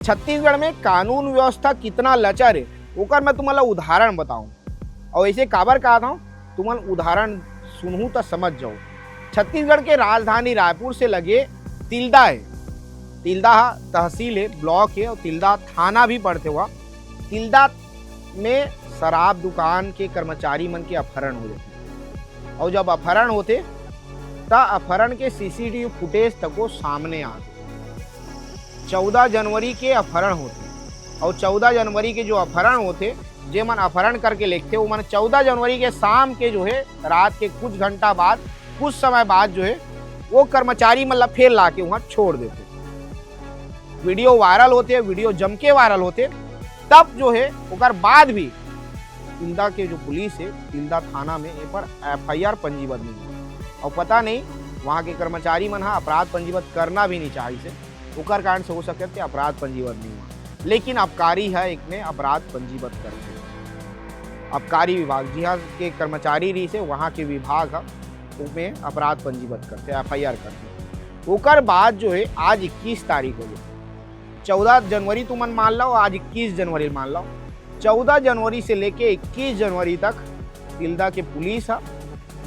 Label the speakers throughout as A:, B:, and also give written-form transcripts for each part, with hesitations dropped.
A: छत्तीसगढ़ में कानून व्यवस्था कितना लचर है ओकर मैं तुम्हारा उदाहरण बताऊं और ऐसे काबर कहा था तुम्हारा उदाहरण सुनूं तो समझ जाओ। छत्तीसगढ़ के राजधानी रायपुर से लगे तिल्दा है, तिल्दा तहसील है, ब्लॉक है और तिल्दा थाना भी पड़ते हुआ। तिल्दा में शराब दुकान के कर्मचारी मन के अपहरण हो जाते और जब अपहरण होते तब अपहरण के सीसीटीवी फुटेज तक को सामने आते। 14 जनवरी के अपहरण होते और 14 जनवरी के जो अपहरण होते जे मन अपहरण करके लेते वो मन 14 जनवरी के शाम के जो है रात के कुछ घंटा बाद कुछ समय बाद जो है वो कर्मचारी मतलब फिर ला के वहाँ छोड़ देते। वीडियो वायरल होते, वीडियो जम के वायरल होते, तब जो है उकर बाद भी तिल्दा के जो पुलिस है तिल्दा थाना में ए पर FIR पंजीबद्ध नहीं हुआ और पता नहीं वहाँ के कर्मचारी मन अपराध पंजीबद्ध करना भी नहीं चाहिए से उकर कारण से हो सकते अपराध पंजीबद्ध नहीं हुआ, लेकिन आबकारी है एक ने अपराध पंजीबद्ध करते। आबकारी विभाग जी हाँ के कर्मचारी रही से वहाँ के विभाग है उसमें अपराध पंजीबद्ध करते FIR करते। उकर बाद जो है आज 21 तारीख हो गई, 14 जनवरी तुम मान लो, आज 21 जनवरी मान लो। 14 जनवरी से लेके 21 जनवरी तक तिल्दा के पुलिस है,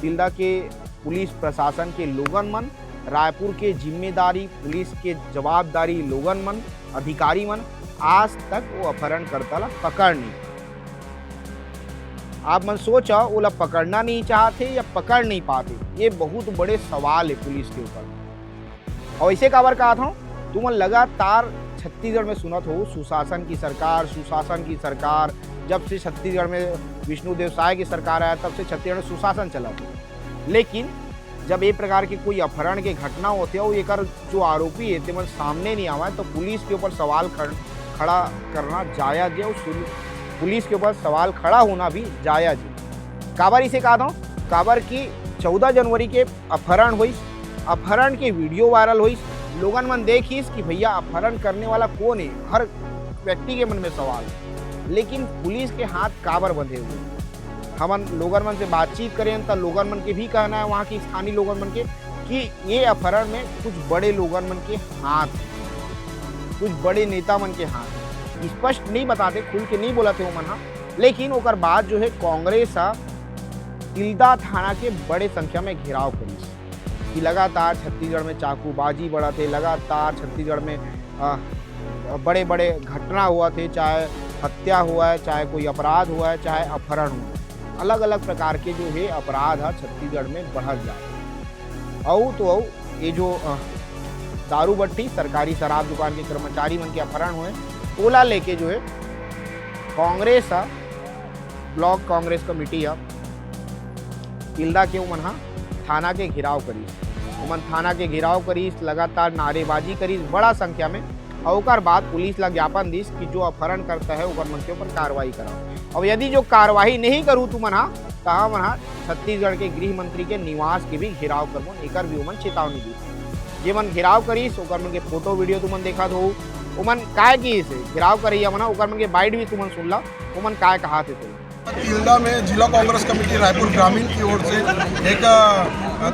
A: तिल्दा के पुलिस प्रशासन के लोगन मन, रायपुर के जिम्मेदारी पुलिस के जवाबदारी लोगन मन, अधिकारी मन आज तक वो अपहरण करता ला पकड़ नहीं। आप मन सोचा वो ला पकड़ना नहीं चाहते या पकड़ नहीं पाते, ये बहुत बड़े सवाल है पुलिस के ऊपर। और ऐसे काबर कहा था तुम लगातार छत्तीसगढ़ में सुनत हो सुशासन की सरकार, सुशासन की सरकार। जब से छत्तीसगढ़ में विष्णुदेव साय की सरकार आया तब से छत्तीसगढ़ में सुशासन चला था, लेकिन जब ये प्रकार की कोई अपहरण के घटना होते हो एक जो आरोपी है तेमन सामने नहीं आवा तो पुलिस के ऊपर सवाल खड़ा करना जायज है और पुलिस के ऊपर सवाल खड़ा होना भी जायज है। काबर इसे कहा था काबर की 14 जनवरी के अपहरण हुई, अपहरण के वीडियो वायरल हुई, लोगन मन देखिस कि भैया अपहरण करने वाला कौन है, हर व्यक्ति के मन में सवाल, लेकिन पुलिस के हाथ काबर बंधे हुए। हम लोगन मन से बातचीत करें तो लोगन मन के भी कहना है वहाँ की स्थानीय लोगन मन के कि ये अपहरण में कुछ बड़े लोगन मन के हाथ, कुछ बड़े नेता मन के हाथ। स्पष्ट नहीं बताते, खुल के नहीं बोलाते वो मन, लेकिन ओकर बाद जो है कांग्रेस तिल्दा थाना के बड़े संख्या में घेराव करी कि लगातार छत्तीसगढ़ में चाकूबाजी बढ़ाते, लगातार छत्तीसगढ़ में बड़े बड़े घटना हुआ थे, चाहे हत्या हुआ है, चाहे कोई अपराध हुआ है, चाहे अपहरण हुआ है, अलग अलग प्रकार के जो है अपराध है छत्तीसगढ़ में बढ़त जाए। और ये जो दारू भट्टी सरकारी शराब दुकान के कर्मचारी मन के अपहरण हुए ओला लेके जो है कांग्रेस ब्लॉक कांग्रेस कमेटी तिल्दा के उमन थाना के घेराव करी, उमन थाना के घेराव करी, लगातार नारेबाजी करी बड़ा संख्या में। और ओकर बाद पुलिस ला ज्ञापन दीस कि जो अपहरण करता है ओकर मन के ऊपर कार्रवाई कराओ, और यदि जो कार्रवाई नहीं करूँ तुम तहाँ मन छत्तीसगढ़ के गृह मंत्री के निवास के भी घेराव करबो, एकर भी उमन चेतावनी दी। जे मन घेराव करीस ओकर मन के फोटो वीडियो तुमन देखा हो, उमन काय की से घेराव करी मना ओकर मन के बाइट भी तुमन सुनला, उमन काय कहा थे।
B: तिल्दा में जिला कांग्रेस कमेटी रायपुर ग्रामीण की ओर से एक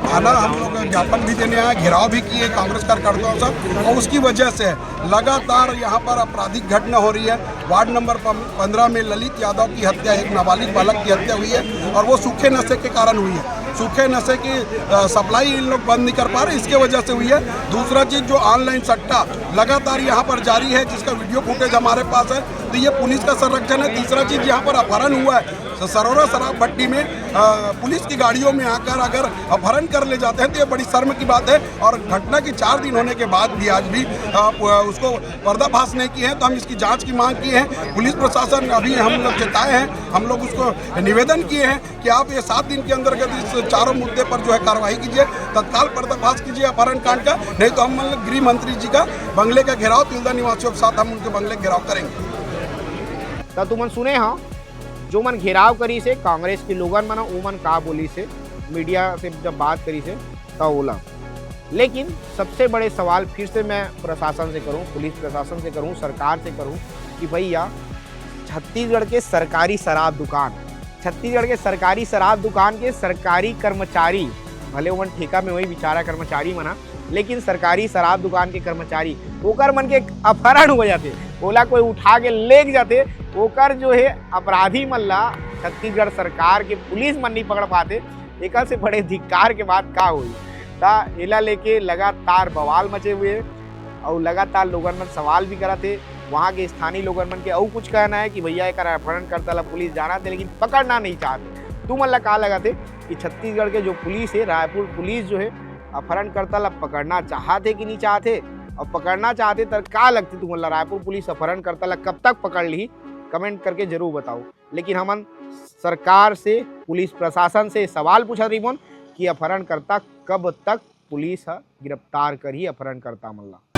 B: थाना हम लोग ज्ञापन भी देने आए, घेराव भी किए कांग्रेस कार्यकर्ताओं से, और उसकी वजह से लगातार यहाँ पर आपराधिक घटना हो रही है। वार्ड नंबर 15 में ललित यादव की हत्या, एक नाबालिग बालक की हत्या हुई है और वो सूखे नशे के कारण हुई है। सूखे नशे की सप्लाई इन लोग बंद नहीं कर पा रहे, इसके वजह से हुई है। दूसरा चीज़ जो ऑनलाइन सट्टा लगातार यहाँ पर जारी है जिसका वीडियो फुटेज हमारे पास है, तो ये पुलिस का संरक्षण है। तीसरा चीज़ यहाँ पर अपहरण हुआ है सरोरा शराब भट्टी में, पुलिस की गाड़ियों में आकर अगर अपहरण कर ले जाते हैं तो ये बड़ी शर्म की बात है। और घटना की 4 दिन होने के बाद भी आज भी उसको पर्दाफाश नहीं किए हैं, तो हम इसकी जांच की मांग किए हैं। पुलिस प्रशासन अभी हम लोग चेताए हैं, हम लोग उसको निवेदन किए हैं कि आप ये 7 दिन के अंतर्गत इस चारों मुद्दे पर जो है कार्रवाई कीजिए, तत्काल पर्दाफाश कीजिए अपहरण कांड का, नहीं तो हम गृह मंत्री जी का बंगले का घेराव तिल्दा निवासियों के साथ हम उनके बंगले का घेराव करेंगे।
A: तो तुमन सुने हाँ जो मन घेराव करी से कांग्रेस के लोगन मन ओमन का बोली से मीडिया से जब बात करी से तब बोला, लेकिन सबसे बड़े सवाल फिर से मैं प्रशासन से करूं, पुलिस प्रशासन से करूं, सरकार से करूं कि भैया छत्तीसगढ़ के सरकारी शराब दुकान, छत्तीसगढ़ के सरकारी शराब दुकान के सरकारी कर्मचारी भले उमन ठेका में वही बेचारा कर्मचारी मना, लेकिन सरकारी शराब दुकान के कर्मचारी ओकर मन के अपहरण हो जाते, ओला कोई उठा के लेग जाते, ओकर जो है अपराधी मन ला छत्तीसगढ़ सरकार के पुलिस मन नहीं पकड़ पाते। एक से बड़े धिक्कार के बाद का हुई ता एला लेके लगातार बवाल मचे हुए और लगातार लोगन मन सवाल भी करते। वहाँ के स्थानीय लोगन मन के और कुछ कहना है कि भैया एक अपहरण करता ला पुलिस जाना थे लेकिन पकड़ना नहीं चाहते। तुम अल्लाह कहा लगाते कि छत्तीसगढ़ के जो पुलिस है, रायपुर पुलिस जो है अपहरण करता ला पकड़ना चाहते कि नहीं चाहते, और पकड़ना चाहते तो क्या लगती तुम अल्लाह रायपुर पुलिस अपहरण करता ला कब तक पकड़ ली, कमेंट करके जरूर बताओ। लेकिन हमन सरकार से, पुलिस प्रशासन से सवाल पूछा रही कि अपहरण करता कब तक पुलिस गिरफ्तार करी अपहरण करता मन ला।